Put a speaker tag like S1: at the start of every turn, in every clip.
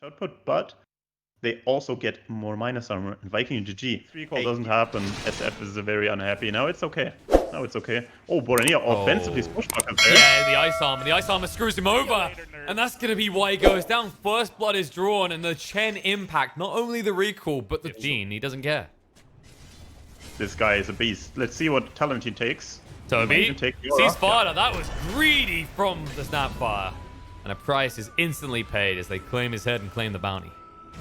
S1: output, but they also get more minus armor. And Viking GG. 3-call doesn't happen. SF is very unhappy. Now it's okay. Now it's okay. Oh, Borania offensively swashbuckles there.
S2: Yeah, the ice armor. The ice armor screws him over. And that's going to be why he goes down. First blood is drawn, and the Chen impact, not only the recall, but the Gene. He doesn't care.
S1: This guy is a beast. Let's see what talent he takes.
S2: Toby sees Sparta. That was greedy from the Snapfire. And a price is instantly paid as they claim his head and claim the bounty.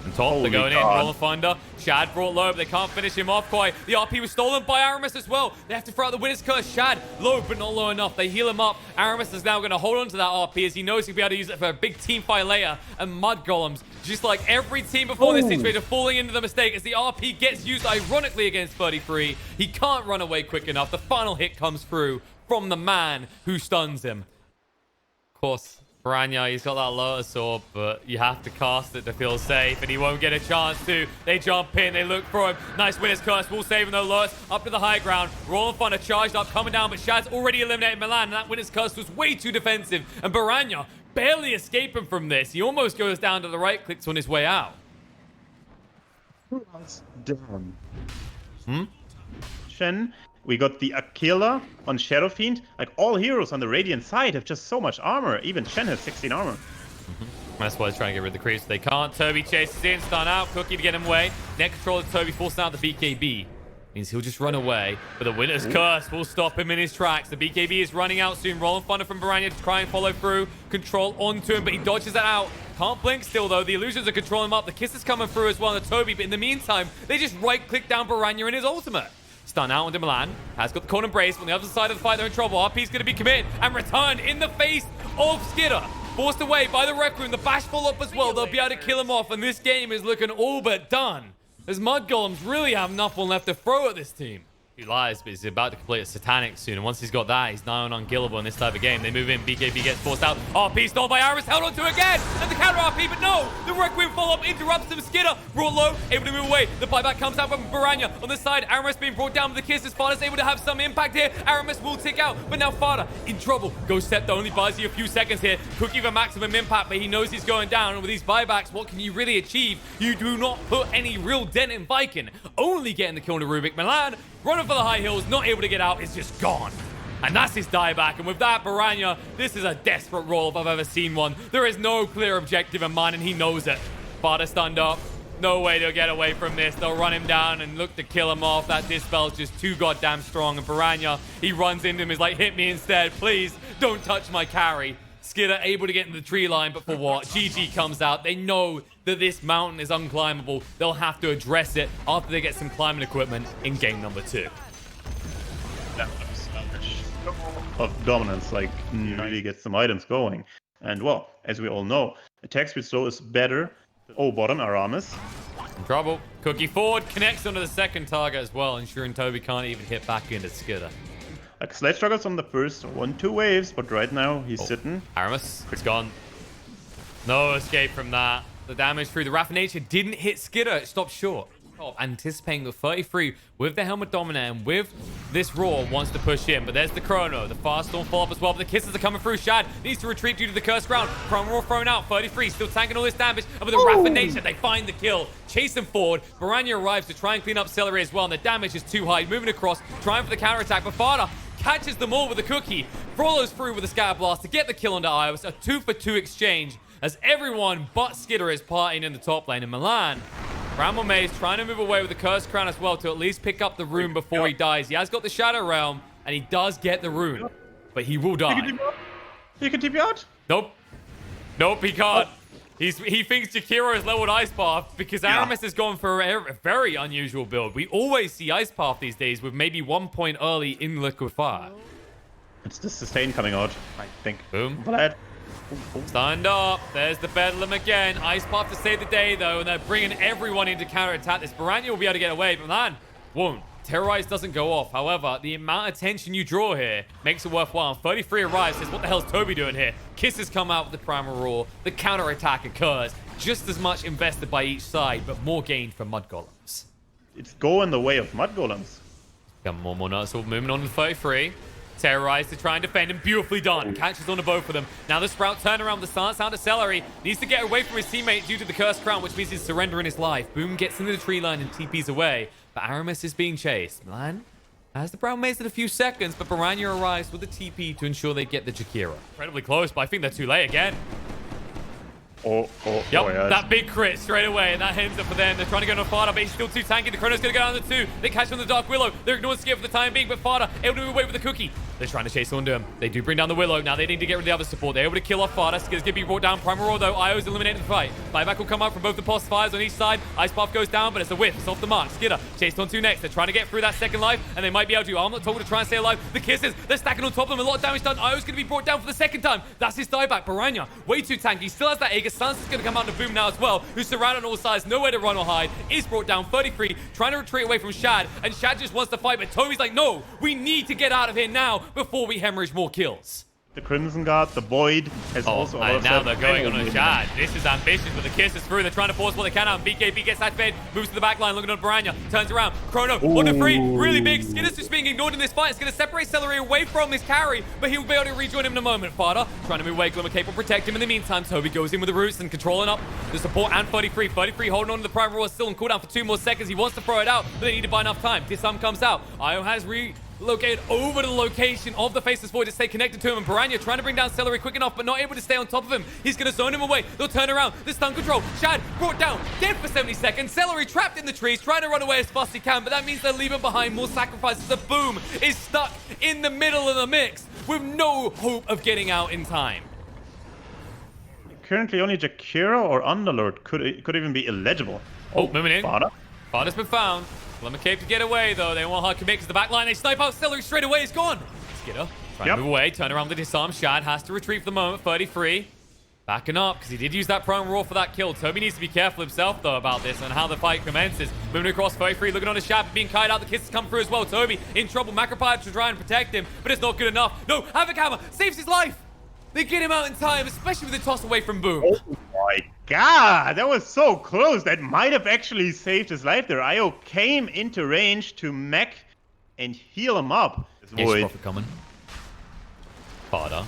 S2: And top, they're going in. Rolling Thunder. Shad brought low, but they can't finish him off quite. The RP was stolen by Aramis as well. They have to throw out the Winner's Curse. Shad, low, but not low enough. They heal him up. Aramis is now going to hold on to that RP as he knows he'll be able to use it for a big team fight later. And Mudgolems, just like every team before this situation, falling into the mistake as the RP gets used ironically against 33. He can't run away quick enough. The final hit comes through from the man who stuns him. Of course, Baranya, he's got that Lotus Orb, but you have to cast it to feel safe, and he won't get a chance to. They jump in, they look for him. Nice Winner's Curse, will save him though. Lotus up to the high ground. Rolling Thunder charged up, coming down, but Shad's already eliminated Milan, and that Winner's Curse was way too defensive. And Baranya barely escaping from this. He almost goes down to the right clicks on his way out.
S1: Down. Shen. We got the Aquila on Shadow Fiend. Like, all heroes on the Radiant side have just so much armor. Even Shen has 16 armor.
S2: That's why he's trying to get rid of the creeps. They can't. Toby chases in, stun out. Cookie to get him away. Net control of Toby forcing out the BKB. Means he'll just run away. But the Winner's Curse will stop him in his tracks. The BKB is running out soon. Rolling Thunder from Baranya to try and follow through. Control onto him, but he dodges that out. Can't blink still, though. The illusions are controlling him up. The kiss is coming through as well on the Toby. But in the meantime, they just right-click down Baranya in his ultimate. Stun out onto Milan. Has got the corner embrace. On the other side of the fight, they're in trouble. RP's going to be committed and returned in the face of Skidder. Forced away by the Rec Room. The Bashful up as well. They'll be able to kill him off. And this game is looking all but done, as Mudgolems really have nothing left to throw at this team. He lies, but he's about to complete a Satanic soon. And once he's got that, he's nigh on unkillable in this type of game. They move in. BKB gets forced out. RP stole by Iris. Held onto again. And the counter RP, but no. The Requiem follow-up interrupts him. Skidder brought low. Able to move away. The buyback comes out from Baranya. On the side, Aramis being brought down with the kisses. Fada's able to have some impact here. Aramis will tick out. But now Fada in trouble. Ghost Scepter only buys you a few seconds here. Cookie for maximum impact, but he knows he's going down. And with these buybacks, what can you really achieve? You do not put any real dent in Viking. Only getting the kill on the Rubik. Milan running for the high hills, not able to get out, is just gone. And that's his dieback. And with that, Baranya, this is a desperate roll if I've ever seen one. There is no clear objective in mind, and he knows it. Fada stunned up. No way they'll get away from this. They'll run him down and look to kill him off. That Dispel's just too goddamn strong. And Baranya, he runs into him. He's like, hit me instead. Please, don't touch my carry. Skidder able to get into the tree line, but for what? GG comes out. They know that this mountain is unclimbable. They'll have to address it after they get some climbing equipment in game number 2.
S1: Of dominance, like, really get some items going. And, well, as we all know, attack speed slow is better. Oh, bottom, Aramis.
S2: In trouble. Cookie forward, connects onto the second target as well, ensuring Toby can't even hit back into Skidder.
S1: Like, Sledge struggles on the first 1-2 waves, but right now he's sitting.
S2: Aramis, it's gone. No escape from that. The damage through the Wrath of Nature didn't hit Skidder. It stopped short. Anticipating the 33 with the Helmet Dominant and with this Roar wants to push in. But there's the Chrono. The Fast Storm follow up as well. But the kisses are coming through. Shad needs to retreat due to the Cursed Ground. Prime Roar thrown out. 33 still tanking all this damage. And with the Wrath of Nature, they find the kill. Chase him forward. Baranya arrives to try and clean up Celery as well. And the damage is too high. Moving across, trying for the counterattack. But Fada catches them all with a Cookie. Follows through with a Scatter Blast to get the kill onto Ios. A 2-for-2 exchange as everyone but Skidder is partying in the top lane. In Milan, Bramble Maze trying to move away with the Cursed Crown as well to at least pick up the rune before he dies. He has got the Shadow Realm, and he does get the rune, but he will die.
S1: He can TP out?
S2: Nope. Nope, he can't. He thinks Jakiro has leveled Ice Path because Aramis has gone for a very unusual build. We always see Ice Path these days with maybe 1 point early in Liquid Fire.
S1: It's the Sustain coming out, I think.
S2: Boom.
S1: Vlad.
S2: Stunned up. There's the Bedlam again. Ice Path to save the day, though, and they're bringing everyone into counterattack. This Baranya will be able to get away, but man, won't. Terrorize doesn't go off. However, the amount of tension you draw here makes it worthwhile. 33 arrives, says, what the hell's Toby doing here? Kisses come out with the Primal Roar. The counterattack occurs. Just as much invested by each side, but more gained from Mudgolems.
S1: It's going the way of Mudgolems.
S2: Got more noticeable movement on the 33. Terrorize to try and defend him. Beautifully done. Catches onto both of them. Now the Sprout turn around the stance out of Celery. Needs to get away from his teammate due to the Cursed Crown, which means he's surrendering his life. Boom gets into the tree line and TPs away. But Aramis is being chased. Milan has the Brown Maze in a few seconds, but Baranya arrives with a TP to ensure they get the Jakira. Incredibly close, but I think they're too late again. Yep,
S1: yeah.
S2: that big crit straight away, and that ends up for them. They're trying to go on Fada, but he's still too tanky. The Chrono's going to go down to 2. They catch him on the Dark Willow. They're ignoring Skip for the time being, but Fada able to move away with the cookie. They're trying to chase under him. They do bring down the Willow. Now they need to get rid of the other support. They're able to kill off Fada. Skidder's going to be brought down. Primal Roar, though. Io's eliminated the fight. Buyback will come out from both the post fires on each side. Ice Path goes down, but it's a whiff. It's off the mark. Skidder chased on 2 next. They're trying to get through that second life, and they might be able to. I'm not told to try and stay alive. The Kisses, they're stacking on top of them. A lot of damage done. Io's going to be brought down for the second time. That's his dieback. Baranya, way too tanky. Still has that Aegis. Sans is going to come out to Boom now as well, who's surrounded on all sides. Nowhere to run or hide. Is brought down 33, trying to retreat away from Shad, and Shad just wants to fight, but Toby's like, no, we need to get out of here now before we hemorrhage more kills.
S1: The Crimson Guard, the Void, has also...
S2: And now they're going on a Shad. This is ambitious, but the Kiss is through. They're trying to force what they can out. And BKB gets activated, moves to the back line, looking on Baranya, turns around. Chrono on the free, really big. Skidder's just being ignored in this fight. It's going to separate Celery away from his carry, but he'll be able to rejoin him in a moment. Fada trying to move away. Glimmer Cape will protect him. In the meantime, Toby goes in with the roots and controlling up the support and 33. 33 holding on to the Primal Roar, still on cooldown for 2 more seconds. He wants to throw it out, but they need to buy enough time. Disarm comes out. Io has relocated over to the location of the Faceless Void to stay connected to him, and Baranya trying to bring down Celery quick enough, but not able to stay on top of him. He's going to zone him away. They'll turn around. The stun control. Shad brought down, dead for 70 seconds. Celery trapped in the trees, trying to run away as fast as he can, but that means they're leaving behind more sacrifices. The Boom is stuck in the middle of the mix with no hope of getting out in time.
S1: Currently only Jakira or Underlord could even be illegible.
S2: Moving in.
S1: Fada.
S2: Fada's been found. Glimmer Cape to get away, though. They won't hard commit because the back line, they snipe out Celery straight away. He's gone. Skidder trying to move away. Turn around the disarm. Shad has to retreat for the moment. 33. Backing up because he did use that prone roar for that kill. Toby needs to be careful himself, though, about this and how the fight commences. Moving across 33, looking on his Shad, being kited out. The kisses come through as well. Toby in trouble. Macropod to try and protect him, but it's not good enough. No, Havoc Hammer saves his life. They get him out in time, especially with the toss away from Boom.
S1: Oh my god, that was so close. That might have actually saved his life there. Io came into range to mech and heal him up.
S2: Void coming. Fada.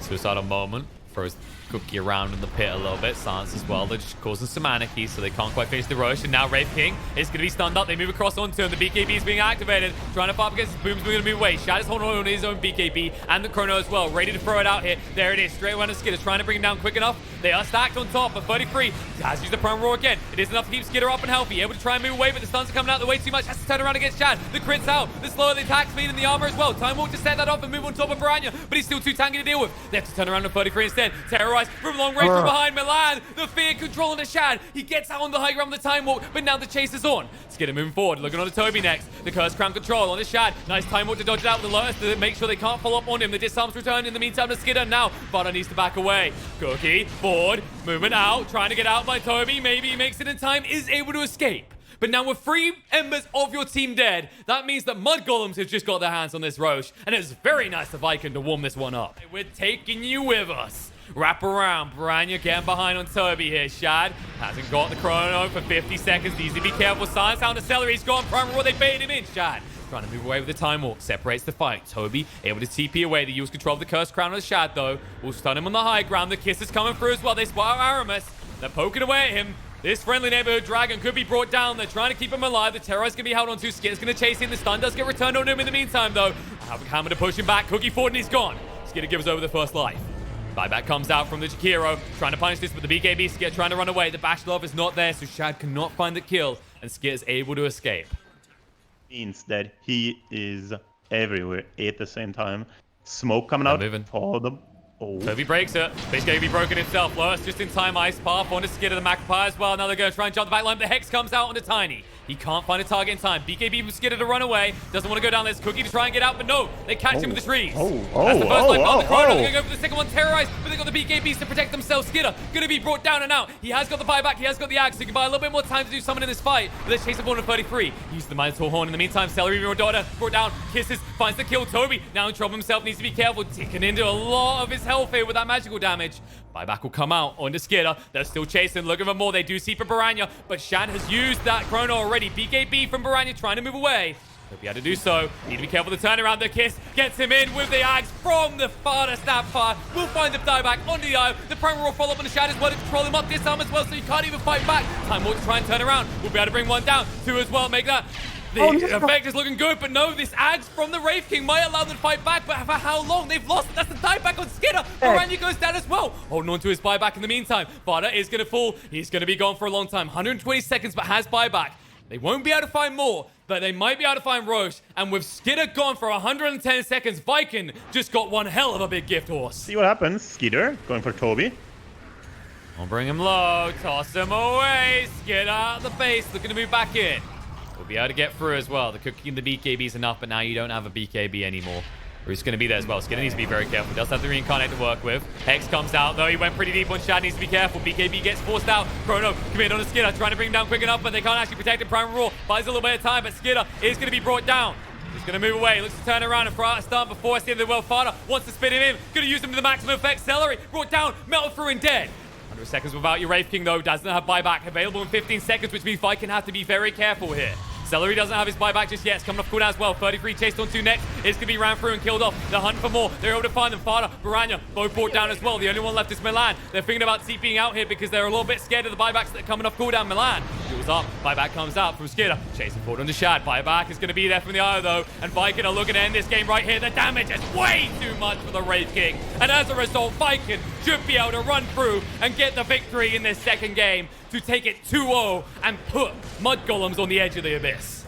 S2: Suicidal moment. Throws Cookie around in the pit a little bit. Sans as well. They're just causing some anarchy, so they can't quite finish the rush. And now Wraith King is going to be stunned up. They move across onto him. The BKB is being activated. Trying to fight up against his Boom's going to move away. Shad is holding on to his own BKB and the Chrono as well. Ready to throw it out here. There it is. Straight away on Skidder. Trying to bring him down quick enough. They are stacked on top. But 33 has used the Prime Roar again. It is enough to keep Skidder up and healthy. Able to try and move away, but the stuns are coming out the way too much. Has to turn around against Shad. The crit's out. The slower the attack speed and the armor as well. Time Walk to set that off and move on top of Baranya, but he's still too tanky to deal with. They have to turn around to 33 instead. Terrorize from long range from behind Milan. The fear controlling the Shad. He gets out on the high ground with the Time Walk, but now the chase is on. Skidder moving forward, looking on to Toby next. The Curse Crown control on the Shad. Nice Time Walk to dodge it out with the Lotus to make sure they can't follow up on him. The disarms return in the meantime to Skidder. Now Fada needs to back away. Cookie forward, moving out, trying to get out by Toby. Maybe he makes it in time, is able to escape. But now with 3 members of your team dead, that means that Mudgolems have just got their hands on this Roche, and it's very nice of Icon to warm this one up. We're taking you with us. Wrap around. Baranya getting behind on Toby here. Shad hasn't got the chrono for 50 seconds. Needs to be careful. Silence down to Celery. He's gone. Primal Roar. They baited him in. Shad trying to move away with the Time Walk. Separates the fight. Toby able to TP away. They use control of the Cursed Crown of the Shad, though. Will stun him on the high ground. The kiss is coming through as well. They spot Aramis. They're poking away at him. This friendly neighborhood dragon could be brought down. They're trying to keep him alive. The Terrorize going to be held on to. Skidder's going to chase him. The stun does get returned on him in the meantime, though. Havoc Hammer to push him back. Cookie forward, and he's gone. Skidder gives over the first life. Buyback comes out from the Jakiro, trying to punish this, but the BKB Skidder trying to run away. The Bash Love is not there, so Shad cannot find the kill, and Skidder's able to escape.
S1: Means that he is everywhere at the same time. Smoke coming out for them.
S2: Toby breaks it. Base going to be broken himself. Lurst just in time. Ice Path onto Skidder, the Magpie as well. Now they're going to try and jump the back line. The Hex comes out onto Tiny. He can't find a target in time. BKB from Skidder to run away. Doesn't want to go down. There's Cookie to try and get out, but no. They catch him with the trees. That's the first life on the Chrono. They're going to go for the second one. Terrorize, but they've got the BKBs to protect themselves. Skidder going to be brought down and out. He has got the buyback. He has got the axe. So he can buy a little bit more time to do something in this fight. But let's chase up on 33. Use the Minotaur Horn. In the meantime, Celery and Dota brought down. Kisses, finds the kill. Toby now in trouble himself. Needs to be careful. Ticking into a lot of his health here with that magical damage. Buyback will come out onto Skidder. They're still chasing, looking for more. They do see for Baranya, but Shad has used that chrono already. BKB from Baranya trying to move away. Hope he had to do so. Need to be careful. The turnaround. The kiss gets him in with the axe from the farther snap fire. We'll find the dieback onto the eye. The primal will follow up on the shadows. Well to control him up this time as well, so he can't even fight back. Time Walk to try and turn around. We'll be able to bring one down. Two as well. Make that. The effect is looking good, but no, this axe from the Wraith King might allow them to fight back, but for how long? They've lost it. That's the dieback on Skinner. Oranje goes down as well. Holding on to his buyback in the meantime. Vada is going to fall. He's going to be gone for a long time. 120 seconds, but has buyback. They won't be able to find more, but they might be able to find Roche. And with Skinner gone for 110 seconds, Viking just got one hell of a big gift horse.
S1: See what happens. Skeeter going for Toby.
S2: I'll bring him low. Toss him away. Skinner out of the base. Looking to move back in. We'll be able to get through as well. The cookie and the BKB is enough, but now you don't have a BKB anymore. Who's going to be there as well. Skinner needs to be very careful. He does have the reincarnate to work with. Hex comes out, though. He went pretty deep on Shad. Needs to be careful. BKB gets forced out. Chrono committed on the Skinner, trying to bring him down quick enough, but they can't actually protect him. Primal Roar buys a little bit of time, but Skinner is going to be brought down. He's going to move away. Looks to turn around and throw out a stun before it's the end of the world. Fada wants to spin him in. Going to use him to the maximum effect. Celery brought down, melted through and dead. 100 seconds without your Wraith King, though. Doesn't have buyback available in 15 seconds, which means Viking have to be very careful here. Celery doesn't have his buyback just yet. It's coming off cooldown as well. 33 chased on 2 next. It's going to be ran through and killed off. They're hunting for more. They're able to find them. Fada, Baranya, both brought down as well. The only one left is Milan. They're thinking about TPing out here because they're a little bit scared of the buybacks that are coming off cooldown. Milan fuels up. Buyback comes out from Skinner. Chasing forward on the Shad. Buyback is going to be there from the IO though. And Viking are looking to end this game right here. The damage is way too much for the Wraith King. And as a result, Viking should be able to run through and get the victory in this second game to take it 2-0 and put Mudgolems on the edge of the abyss.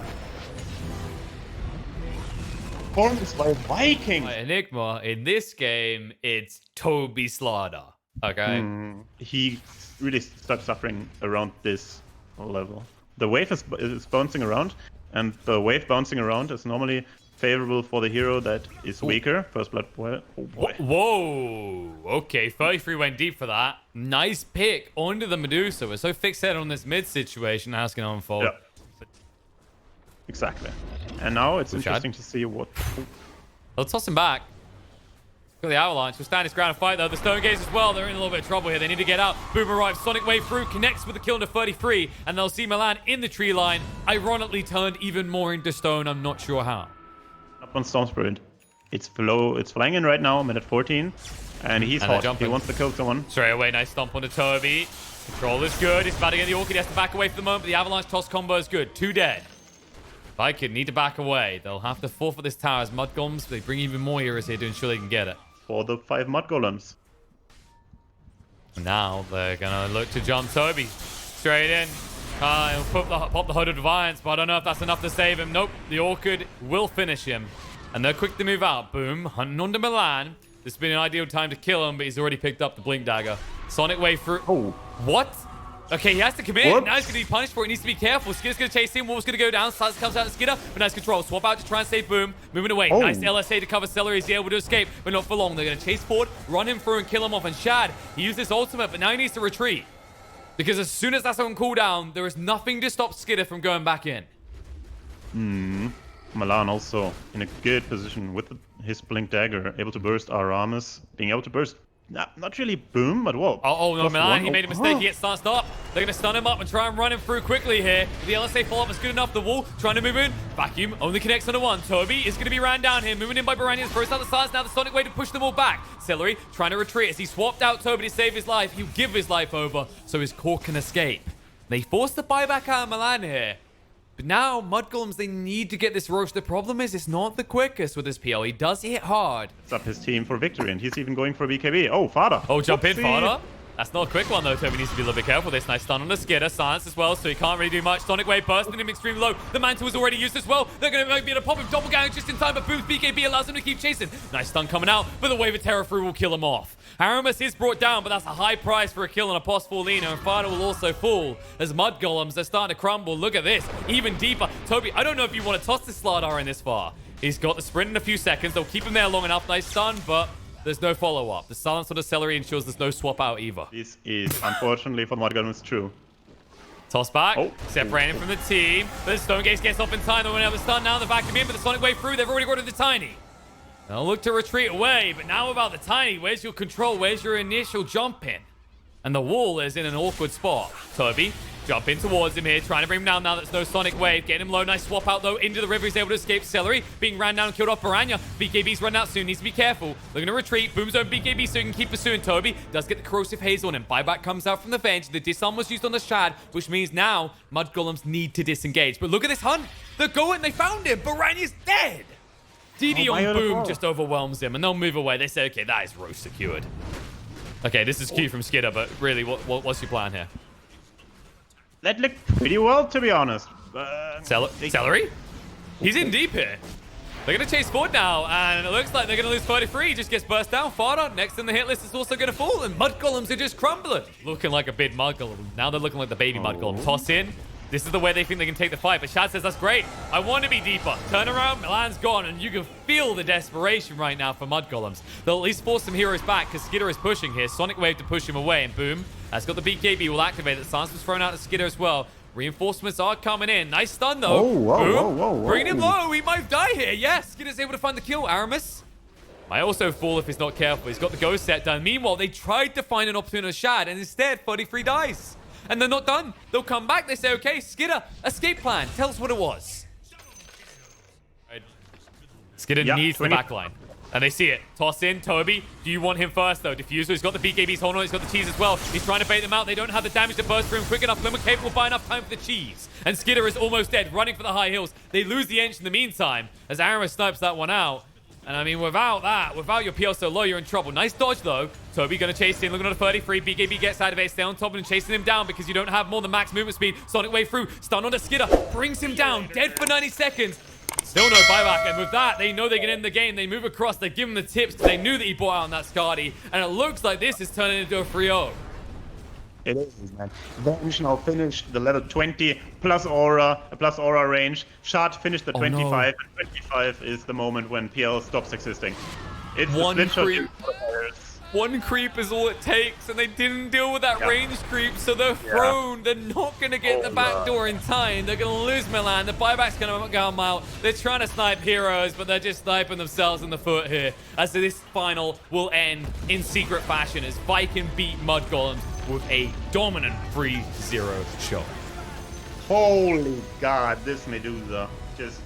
S1: Performance by Viking.
S2: Enigma, in this game, it's Toby Slaughter. Okay?
S1: He really starts suffering around this level. The wave is bouncing around, and the wave bouncing around is normally favorable for the hero that is weaker. First blood boy. Oh boy.
S2: Whoa. Okay, 33 went deep for that. Nice pick onto the Medusa. We're so fixated on this mid situation. How it's going to unfold.
S1: Yeah. Exactly. And now it's interesting to see what...
S2: They'll toss him back. Got the Avalanche. We'll stand his ground and fight, though. The Stone Gaze as well. They're in a little bit of trouble here. They need to get out. Boom arrives. Sonic Wave through. Connects with the kill into 33. And they'll see Milan in the tree line. Ironically turned even more into stone. I'm not sure how.
S1: Up on Storm Spirit. It's flying in right now. Minute 14. And he's hot. He wants to kill someone.
S2: Straight away. Nice stomp onto Toby. Control is good. He's about to get the Orchid. He has to back away for the moment. But the Avalanche toss combo is good. 2 dead. Viking need to back away. They'll have to forfeit this tower as Mudgolems. They bring even more heroes here to ensure they can get it.
S1: For the 5 Mudgolems.
S2: Now they're going to look to jump Toby. Straight in. He'll pop the Hood of Defiance, but I don't know if that's enough to save him. Nope. The Orchid will finish him. And they're quick to move out. Boom. Hunting onto Milan. This has been an ideal time to kill him, but he's already picked up the Blink Dagger. Sonic Wave through.
S1: Oh.
S2: What? Okay, he has to commit. Now he's going to be punished for it. He needs to be careful. Skinner's going to chase him. Wolf's going to go down. Silas comes out to Skinner. But nice control. Swap out to try and save Boom. Moving away.
S1: Oh.
S2: Nice LSA to cover Celery. He's able to escape, but not for long. They're going to chase forward, run him through, and kill him off. And Shad, he used this ultimate, but now he needs to retreat. Because as soon as that's on cooldown, there is nothing to stop Skinner from going back in.
S1: Milan also in a good position with his Blink Dagger. Able to burst Aramis. Being able to burst... Not really Boom, but whoa.
S2: Oh no, Milan, he made a mistake. He gets stunned up. They're going to stun him up and try and run him through quickly here. The LSA follow-up is good enough. The wall trying to move in. Vacuum only connects on the 1. Toby is going to be ran down here. Moving in by Baranians. Throws out the sides. Now the Sonic Way to push them all back. Celery trying to retreat as he swapped out Toby to save his life. He'll give his life over so his core can escape. They force the buyback out of Milan here. But now, Mudgolems, they need to get this Roche. The problem is it's not the quickest with this PL. He does hit hard.
S1: It's up his team for victory, and he's even going for BKB. Oh, Fada.
S2: Oh, jump in, Fada. That's not a quick one, though. Toby needs to be a little bit careful. This nice stun on the Skidder. Silence as well, so he can't really do much. Sonic Wave bursting him extremely low. The Mantle was already used as well. They're going to be able to pop him double gang just in time, but Boom's BKB allows him to keep chasing. Nice stun coming out, but the Wave of Terror through will kill him off. Aramis is brought down, but that's a high price for a kill on a possible Lina, and Fada will also fall as Mudgolems are starting to crumble. Look at this. Even deeper. Toby, I don't know if you want to toss this Slardar in this far. He's got the sprint in a few seconds. They'll keep him there long enough. Nice stun, but... there's no follow-up. The silence on the Celery ensures there's no swap out either.
S1: This is, unfortunately, for Mudgolems, true.
S2: Toss back. Separating from the team. But the Stone Gaze gets off in time. They won't have a stun now. They're back him in, but the Sonic Wave through. They've already got to the Tiny. They'll look to retreat away, but now about the Tiny. Where's your control? Where's your initial jump in? And the wall is in an awkward spot. Toby Jump in towards him here, trying to bring him down now. That's no Sonic Wave. Getting him low. Nice swap out, though, into the river. He's able to escape. Celery being ran down and killed off Baranya. BKB's run out soon. Needs to be careful. They're going to retreat. Boom's over BKB so he can keep pursuing. Toby does get the corrosive haze on him. Buyback comes out from the bench. The disarm was used on the Shad, which means now Mudgolems need to disengage. But look at this hunt. They're going. They found him. Baranya's dead. DD on Boom just overwhelms him, and they'll move away. They say, okay, that is roast secured. Okay, this is Q from Skidder, but really, what's your plan here?
S1: That looked pretty well, to be honest.
S2: Celery? He's in deep here. They're going to chase forward now, and it looks like they're going to lose 33. He just gets burst down. Farder, next in the hit list, is also going to fall, and Mudgolems are just crumbling. Looking like a big Mudgolem. Now they're looking like the baby Mudgolem. Toss in. This is the way they think they can take the fight, but Shad says, that's great. I want to be deeper. Turn around, Milan's gone, and you can feel the desperation right now for Mudgolems. They'll at least force some heroes back, because Skidder is pushing here. Sonic Wave to push him away, and Boom has got the BKB, will activate it. Silence was thrown out to Skidder as well. Reinforcements are coming in. Nice stun, though. Boom. Bringing him low. He might die here. Yes, Skidder's able to find the kill. Aramis might also fall if he's not careful. He's got the ghost set done. Meanwhile, they tried to find an opportunity on Shad, and instead, 33 dies. And they're not done. They'll come back. They say, okay, Skidder, escape plan. Tell us what it was. Skidder needs the backline. And they see it. Toss in. Toby, do you want him first, though? Diffuser's got the BKBs holding on. He's got the cheese as well. He's trying to bait them out. They don't have the damage to burst through him quick enough. Glimmer capable by enough time for the cheese. And Skidder is almost dead, running for the high hills. They lose the Ench in the meantime, as Aramis snipes that one out. And I mean, without your PL so low, you're in trouble. Nice dodge, though. Toby gonna chase in, looking at a 33. BKB gets out of it, stay on top of him, chasing him down because you don't have more than max movement speed. Sonic Wave through, stun onto Skidder, brings him down, dead for 90 seconds. Still no buyback, and with that, they know they can end the game. They move across, they give him the tips, they knew that he bought out on that Skadi, and it looks like this is turning into a 3-0.
S1: It is, man. Venge now finished the level 20 plus aura range. Shard finished the 25, and 25 is the moment when PL stops existing. It's
S2: one creep is all it takes, and they didn't deal with that range creep, so they're thrown. They're not going to get the back door in time. They're going to lose Milan. The buyback's going to come out. They're trying to snipe heroes, but they're just sniping themselves in the foot here. As this final will end in secret fashion as Viking beat Mudgolems with a dominant 3-0 show.
S1: Holy God, this Medusa just